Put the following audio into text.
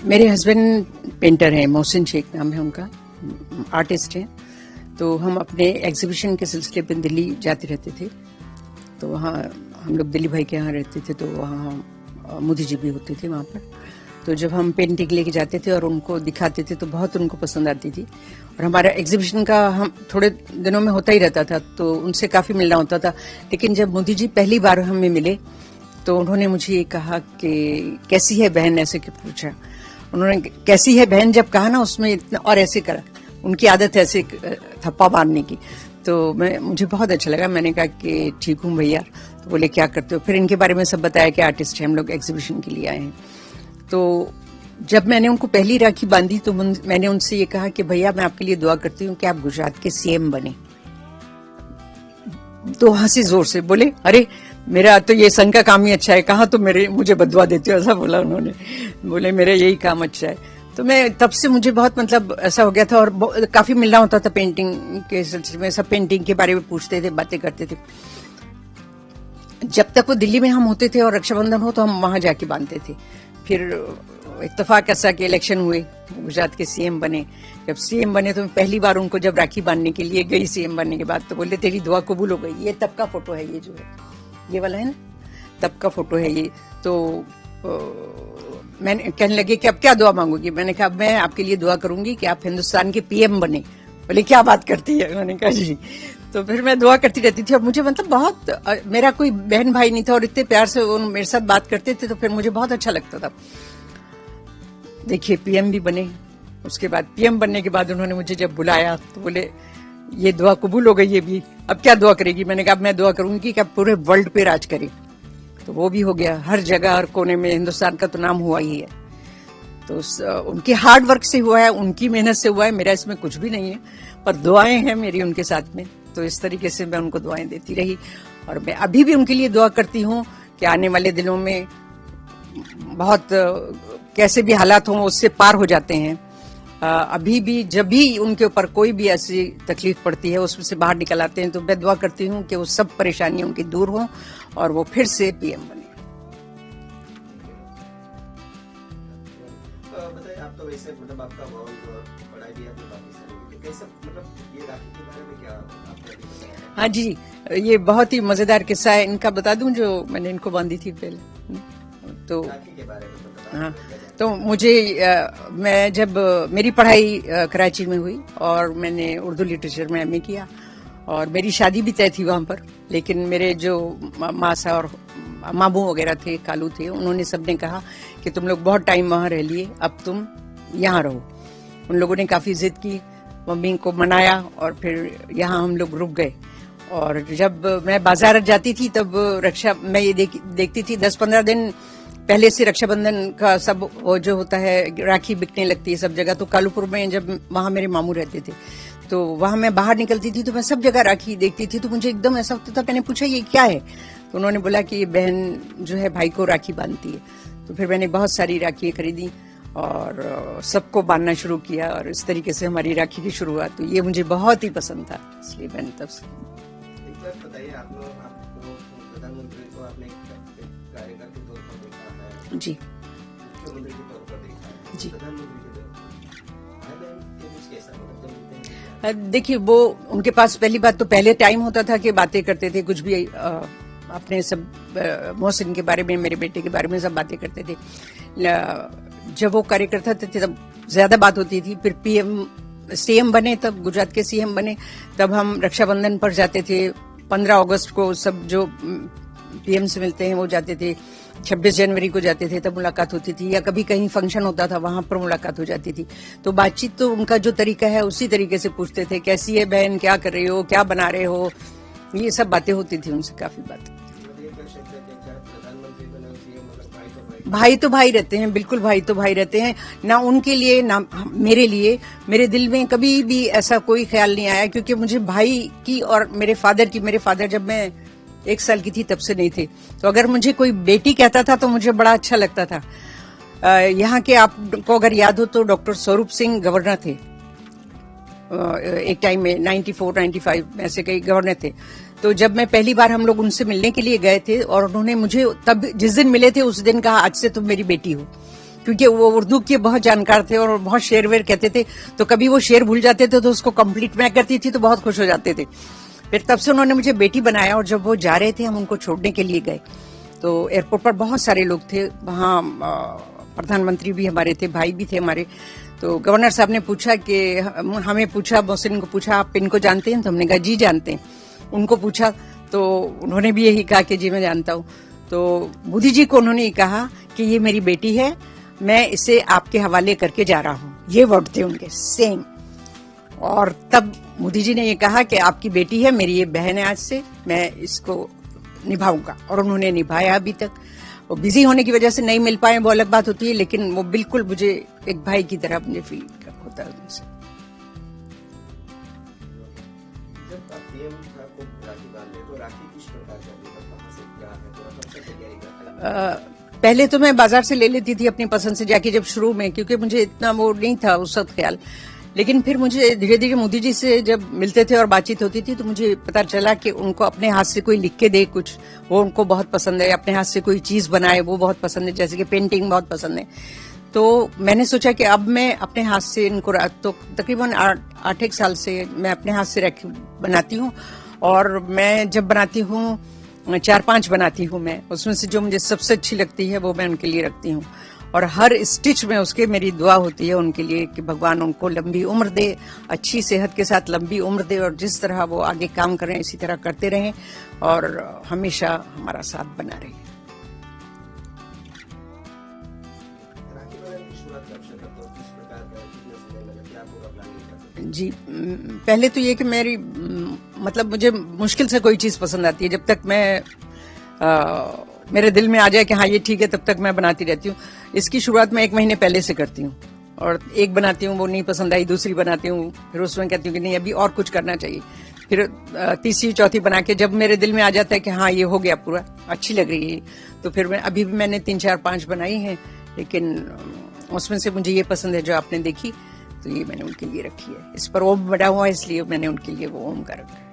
मेरे husband painter हैं, मोहसिन शेख नाम है उनका, आर्टिस्ट हैं। तो हम अपने एग्जीबिशन के सिलसिले पे दिल्ली जाते रहते थे। तो वहाँ हम लोग दिल्ली भाई के यहाँ रहते थे, तो वहाँ मोदी जी भी होते थे वहाँ पर। तो जब हम पेंटिंग लेके जाते थे और उनको दिखाते थे तो बहुत उनको पसंद आती थी। और हमारा एग्जीबिशन का हम थोड़े दिनों में होता ही रहता था, तो उनसे काफी मिलना होता था। लेकिन जब मोदी जी पहली बार हमें मिले तो उन्होंने मुझे ये कहा कि कैसी है बहन, ऐसे कि पूछा। उन्होंने कैसी है बहन जब कहा ना, उसमें इतना और ऐसे करा, उनकी आदत है ऐसे थप्पा मारने की। तो मुझे बहुत अच्छा लगा। मैंने कहा कि ठीक हूँ भैया। तो बोले क्या करते हो? फिर इनके बारे में सब बताया कि आर्टिस्ट है, हम लोग एग्जीबिशन के लिए आए हैं। तो जब मैंने उनको पहली राखी बांधी तो मैंने उनसे ये कहा कि भैया मैं आपके लिए दुआ करती हूँ कि आप गुजरात के सीएम बने। तो हंसी जोर से, बोले अरे मेरा तो ये संघ का काम ही अच्छा है, कहाँ तो मुझे बदुआ देते हो, ऐसा बोला उन्होंने। बोले मेरा यही काम अच्छा है। तो मैं तब से मुझे बहुत मतलब ऐसा हो गया था। और काफी मिलना होता था पेंटिंग के सिलसिले में, सब पेंटिंग के बारे में पूछते थे, बातें करते थे। जब तक वो दिल्ली में हम होते थे और रक्षाबंधन हो तो हम वहां जाके बांधते थे। फिर इत्तेफाक ऐसा कि इलेक्शन हुए, गुजरात के सीएम बने। जब सीएम बने तो पहली बार उनको जब राखी बांधने के लिए गई सीएम बनने के बाद, तो बोले तेरी दुआ कबूल हो गई। ये तब का फोटो है, ये जो है ये वाला है ना, तब का फोटो है ये। तो मैंने कहने लगे कि अब क्या दुआ मांगोगी? मैंने कहा मैं आपके लिए दुआ करूंगी कि आप हिंदुस्तान के पीएम बने। बोले क्या बात करती है? मैंने कहा जी। तो फिर मैं दुआ करती रहती थी। और मुझे मतलब बहुत, मेरा कोई बहन भाई नहीं था और इतने प्यार से वो मेरे साथ बात करते थे, तो फिर मुझे बहुत अच्छा लगता था। देखिए पीएम भी बने। उसके बाद पीएम बनने के बाद उन्होंने मुझे जब बुलाया तो बोले ये दुआ कबूल हो गई, ये भी अब क्या दुआ करेगी? मैंने कहा मैं दुआ करूंगी कि अब पूरे वर्ल्ड पे राज करे। तो वो भी हो गया। हर जगह हर कोने में हिंदुस्तान का तो नाम हुआ ही है। तो उनके हार्ड वर्क से हुआ है, उनकी मेहनत से हुआ है, मेरा इसमें कुछ भी नहीं है। पर दुआएं हैं मेरी उनके साथ में। तो इस तरीके से मैं उनको दुआएं देती रही। और मैं अभी भी उनके लिए दुआ करती हूँ कि आने वाले दिनों में बहुत कैसे भी हालात हों उससे पार हो जाते हैं। अभी भी जब भी उनके ऊपर कोई भी ऐसी तकलीफ पड़ती है उसमें से बाहर निकल आते हैं। तो मैं दुआ करती हूँ कि वो सब परेशानियां उनकी दूर हों और वो फिर से पीएम बने। बताइए, आप तो वैसे मतलब आपका पढ़ाई भी आपने पाकिस्तान में, कैसे मतलब ये राखी के बारे में क्या आपने बताया? हाँ जी, ये बहुत ही मजेदार किस्सा है। इनका बता दूं जो मैंने इनको बांधी थी पहले। तो राखी के बारे में तो हाँ, तो मुझे मैं जब मेरी पढ़ाई कराची में हुई और मैंने उर्दू लिटरेचर में एमए किया और मेरी शादी भी तय थी वहां पर। लेकिन मेरे जो मासा और मामू वगैरह थे, कालू थे, उन्होंने सबने कहा कि तुम लोग बहुत टाइम वहां रह लिए, अब तुम यहाँ रहो। उन लोगों ने काफी जिद की, मम्मी को मनाया और फिर यहाँ हम लोग रुक गए। और जब मैं बाजार जाती थी तब मैं ये देखती थी 10-15 दिन पहले से रक्षाबंधन का सब वो जो होता है राखी बिकने लगती है सब जगह। तो कालूपुर में जब वहां मेरे मामू रहते थे तो वहां मैं बाहर निकलती थी तो मैं सब जगह राखी देखती थी। तो मुझे एकदम ऐसा होता था, मैंने पूछा ये क्या है? तो उन्होंने बोला कि ये बहन जो है भाई को राखी बांधती है। तो फिर मैंने बहुत सारी राखी खरीदी और सबको बांधना शुरू किया और इस तरीके से हमारी राखी की शुरुआत हुई। ये मुझे बहुत ही पसंद था, इसलिए मैंने तब से। बताइए, आपको प्रधानमंत्री को आपने कार्यकर्ता के तौर पर देखा है जी, मुख्यमंत्री के तौर पर देखा है जी। प्रधानमंत्री के बीच कैसा मतलब? देखिए वो उनके पास पहली बात तो पहले टाइम होता था कि बातें करते थे, कुछ भी अपने सब मोहसिन के बारे में, मेरे बेटे के बारे में सब बातें करते थे। जब वो कार्यकर्ता थे तब ज्यादा बात होती थी। फिर पीएम सीएम बने, तब गुजरात के सीएम बने, तब हम रक्षाबंधन पर जाते थे। 15 अगस्त को सब जो पीएम से मिलते हैं वो जाते थे। 26 जनवरी को जाते थे, तब मुलाकात होती थी। या कभी कहीं फंक्शन होता था वहां पर मुलाकात हो जाती थी। तो बातचीत तो उनका जो तरीका है उसी तरीके से पूछते थे, कैसी है बहन, क्या कर रही हो, क्या बना रहे हो, ये सब बातें होती थी उनसे, काफी बात। भाई तो भाई रहते हैं, बिल्कुल भाई तो भाई रहते हैं। ना उनके लिए ना मेरे लिए, मेरे दिल में कभी भी ऐसा कोई ख्याल नहीं आया, क्योंकि मुझे भाई की और मेरे फादर जब मैं 1 साल की थी तब से नहीं थे। तो अगर मुझे कोई बेटी कहता था तो मुझे बड़ा अच्छा लगता था। यहाँ के आपको अगर याद हो तो डॉक्टर स्वरूप सिंह गवर्नर थे एक टाइम में, 94-95 ऐसे कई गवर्नर थे। तो जब मैं पहली बार हम लोग उनसे मिलने के लिए गए थे और उन्होंने मुझे तब जिस दिन मिले थे उस दिन कहा आज से तुम मेरी बेटी हो, क्योंकि वो उर्दू के बहुत जानकार थे और बहुत शेर वेर कहते थे। तो कभी वो शेर भूल जाते थे तो उसको कंप्लीट मैं करती थी तो बहुत खुश हो जाते थे। फिर तब से उन्होंने मुझे बेटी बनाया। और जब वो जा रहे थे हम उनको छोड़ने के लिए गए तो एयरपोर्ट पर बहुत सारे लोग थे वहां, प्रधानमंत्री भी हमारे थे, भाई भी थे हमारे। तो गवर्नर साहब ने पूछा कि हमें पूछा, मोहसिन को पूछा आप इनको जानते हैं? तो हमने कहा जी जानते हैं। उनको पूछा तो उन्होंने भी यही कहा कि जी मैं जानता हूँ। तो मोदी जी को उन्होंने कहा कि ये मेरी बेटी है, मैं इसे आपके हवाले करके जा रहा हूँ। ये वर्ड थे उनके सेम। और तब मोदी जी ने ये कहा कि आपकी बेटी है, मेरी ये बहन है, आज से मैं इसको निभाऊंगा। और उन्होंने निभाया अभी तक। वो बिजी होने की वजह से नहीं मिल पाए वो अलग बात होती है, लेकिन वो बिल्कुल मुझे एक भाई की तरह मुझे फील होता है उनसे। जब आप पीएम को राखी बांधे तो राखी किस प्रकार का कहाँ से क्या है, थोड़ा सा तैयारी करते? पहले तो मैं बाजार से ले लेती थी अपनी पसंद से जाके, जब शुरू में, क्योंकि मुझे इतना वो नहीं था उस वक्त ख्याल। लेकिन फिर मुझे धीरे धीरे मोदी जी से जब मिलते थे और बातचीत होती थी तो मुझे पता चला कि उनको अपने हाथ से कोई लिख के दे कुछ, वो उनको बहुत पसंद है। अपने हाथ से कोई चीज बनाए वो बहुत पसंद है, जैसे कि पेंटिंग बहुत पसंद है। तो मैंने सोचा कि अब मैं अपने हाथ से इनको, तो तकरीबन 8-1 साल से मैं अपने हाथ से राखी बनाती हूँ। और मैं जब बनाती हूँ 4-5 बनाती हूँ मैं, उसमें से जो मुझे सबसे अच्छी लगती है वो मैं उनके लिए रखती हूँ। और हर स्टिच में उसके मेरी दुआ होती है उनके लिए कि भगवान उनको लंबी उम्र दे, अच्छी सेहत के साथ लंबी उम्र दे, और जिस तरह वो आगे काम करें इसी तरह करते रहें और हमेशा हमारा साथ बना रहे। जी, पहले तो ये कि मेरी मतलब मुझे मुश्किल से कोई चीज पसंद आती है, जब तक मैं मेरे दिल में आ जाए कि हाँ ये ठीक है तब तक मैं बनाती रहती हूँ। इसकी शुरुआत मैं 1 महीने पहले से करती हूँ, और एक बनाती हूँ वो नहीं पसंद आई, दूसरी बनाती हूँ, फिर उसमें कहती हूँ कि नहीं अभी और कुछ करना चाहिए, फिर तीसरी चौथी बना के जब मेरे दिल में आ जाता है कि हाँ ये हो गया पूरा, अच्छी लग रही है, तो फिर मैं अभी भी मैंने 3-4-5 बनाई हैं। लेकिन उसमें से मुझे ये पसंद है जो आपने देखी, तो ये मैंने उनके लिए रखी है। इस पर ओम बना हुआ है इसलिए मैंने उनके लिए वो ओम का रखा है।